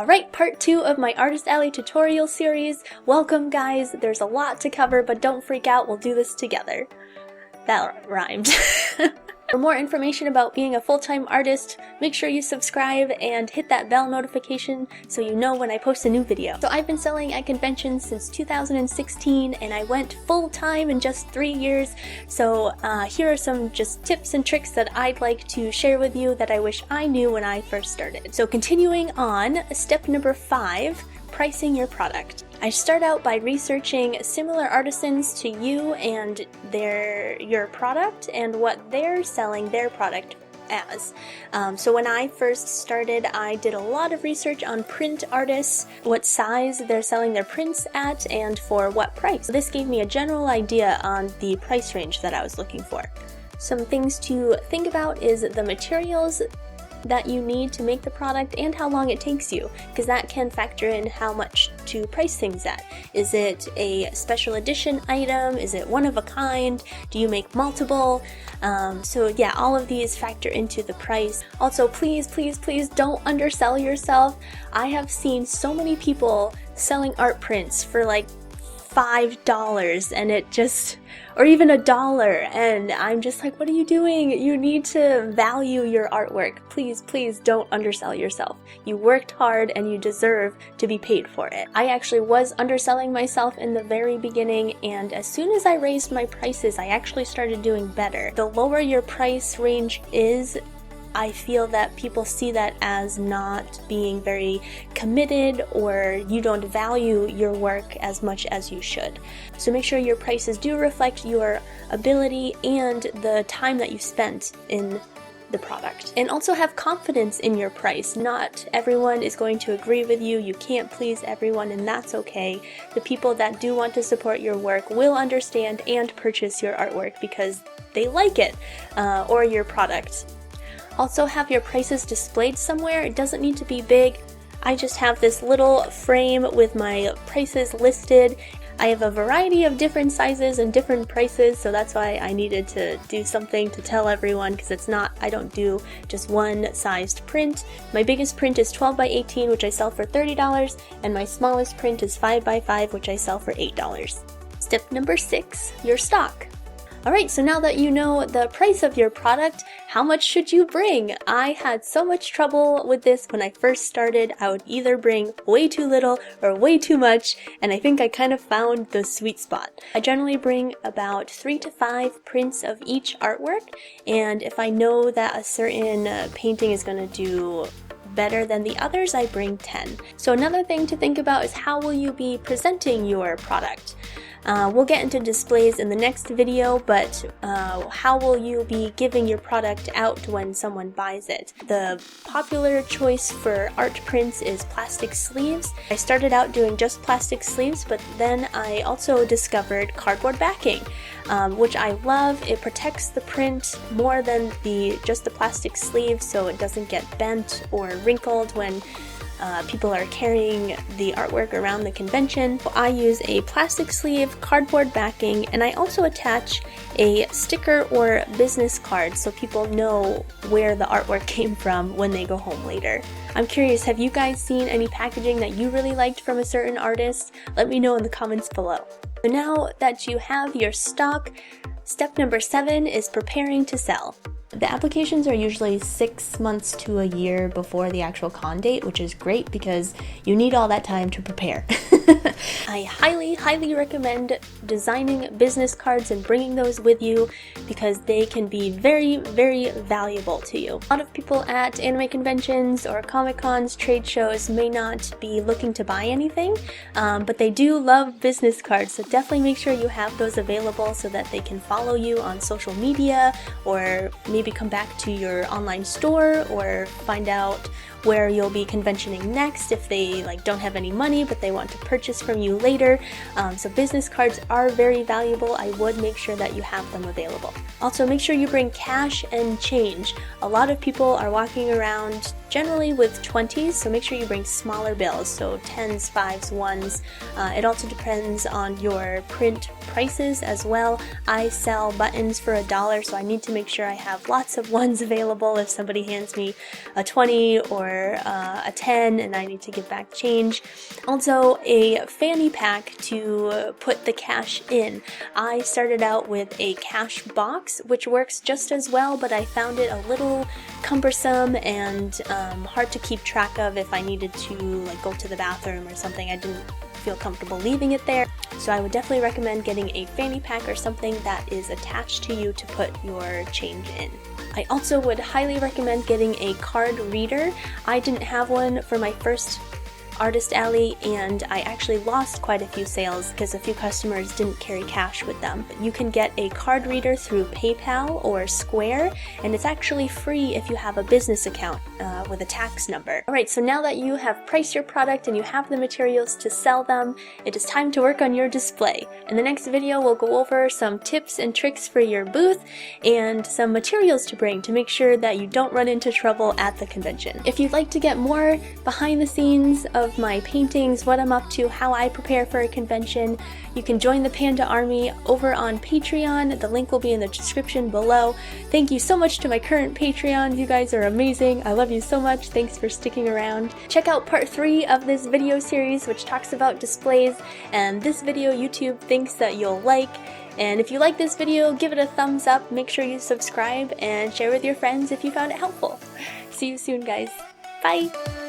Alright, part 2 of my Artist Alley tutorial series. Welcome guys, there's a lot to cover, but don't freak out, we'll do this together. That rhymed. For more information about being a full-time artist, make sure you subscribe and hit that bell notification so you know when I post a new video. So I've been selling at conventions since 2016 and I went full-time in just 3 years. So here are some just tips and tricks that I'd like to share with you that I wish I knew when I first started. So continuing on, step number 5, pricing your product. I start out by researching similar artisans to you and your product and what they're selling their product as. So when I first started, I did a lot of research on print artists, what size they're selling their prints at, and for what price. This gave me a general idea on the price range that I was looking for. Some things to think about is the materials that you need to make the product and how long it takes you, because that can factor in how much to price things at. Is it a special edition item? Is it one of a kind? Do you make multiple? So yeah, all of these factor into the price. Also, please don't undersell yourself. I have seen so many people selling art prints for like $5 and it just, or even $1, and I'm just like, what are you doing? You need to value your artwork. Please don't undersell yourself. You worked hard and you deserve to be paid for it. I actually was underselling myself in the very beginning, and as soon as I raised my prices, I actually started doing better. The lower your price range is, I feel that people see that as not being very committed, or you don't value your work as much as you should. So make sure your prices do reflect your ability and the time that you spent in the product. And also have confidence in your price. Not everyone is going to agree with you. You can't please everyone, and that's okay. The people that do want to support your work will understand and purchase your artwork because they like it, or your product. Also have your prices displayed somewhere. It doesn't need to be big. I just have this little frame with my prices listed. I have a variety of different sizes and different prices, so that's why I needed to do something to tell everyone, because it's not, I don't do just one sized print. My biggest print is 12 by 18, which I sell for $30, and my smallest print is 5 by 5, which I sell for $8. Step number 6, your stock. Alright, so now that you know the price of your product, how much should you bring? I had so much trouble with this when I first started. I would either bring way too little or way too much, and I think I kind of found the sweet spot. I generally bring about 3 to 5 prints of each artwork, and if I know that a certain painting is going to do better than the others, I bring 10. So another thing to think about is how will you be presenting your product? We'll get into displays in the next video, but how will you be giving your product out when someone buys it? The popular choice for art prints is plastic sleeves. I started out doing just plastic sleeves, but then I also discovered cardboard backing, which I love. It protects the print more than just the plastic sleeve, so it doesn't get bent or wrinkled when people are carrying the artwork around the convention. I use a plastic sleeve, cardboard backing, and I also attach a sticker or business card so people know where the artwork came from when they go home later. I'm curious, have you guys seen any packaging that you really liked from a certain artist? Let me know in the comments below. So now that you have your stock, step number 7 is preparing to sell. The applications are usually 6 months to a year before the actual con date, which is great because you need all that time to prepare. I highly recommend designing business cards and bringing those with you because they can be very valuable to you. A lot of people at anime conventions or comic cons, trade shows may not be looking to buy anything, but they do love business cards, so definitely make sure you have those available so that they can follow you on social media, or maybe come back to your online store, or find out where you'll be conventioning next if they don't have any money but they want to purchase from you later. So business cards are very valuable. I would make sure that you have them available. Also, make sure you bring cash and change. A lot of people are walking around generally with 20s, so make sure you bring smaller bills, so 10s, 5s, 1s. It also depends on your print prices as well. I sell buttons for $1, so I need to make sure I have lots of 1s available if somebody hands me a 20 or a 10 and I need to give back change. Also, a fanny pack to put the cash in. I started out with a cash box, which works just as well, but I found it a little cumbersome and hard to keep track of if I needed to like go to the bathroom or something. I didn't feel comfortable leaving it there, so I would definitely recommend getting a fanny pack or something that is attached to you to put your change in. I also would highly recommend getting a card reader. I didn't have one for my first Artist Alley, and I actually lost quite a few sales because a few customers didn't carry cash with them. You can get a card reader through PayPal or Square, and it's actually free if you have a business account with a tax number. Alright, so now that you have priced your product and you have the materials to sell them, it is time to work on your display. In the next video, we'll go over some tips and tricks for your booth and some materials to bring to make sure that you don't run into trouble at the convention. If you'd like to get more behind the scenes of my paintings, what I'm up to, how I prepare for a convention, you can join the Panda Army over on Patreon. The link will be in the description below. Thank you so much to my current Patreons. You guys are amazing. I love you so much. Thanks for sticking around. Check out part 3 of this video series, which talks about displays, and this video YouTube thinks that you'll like. And if you like this video, give it a thumbs up, make sure you subscribe, and share with your friends if you found it helpful. See you soon, guys. Bye!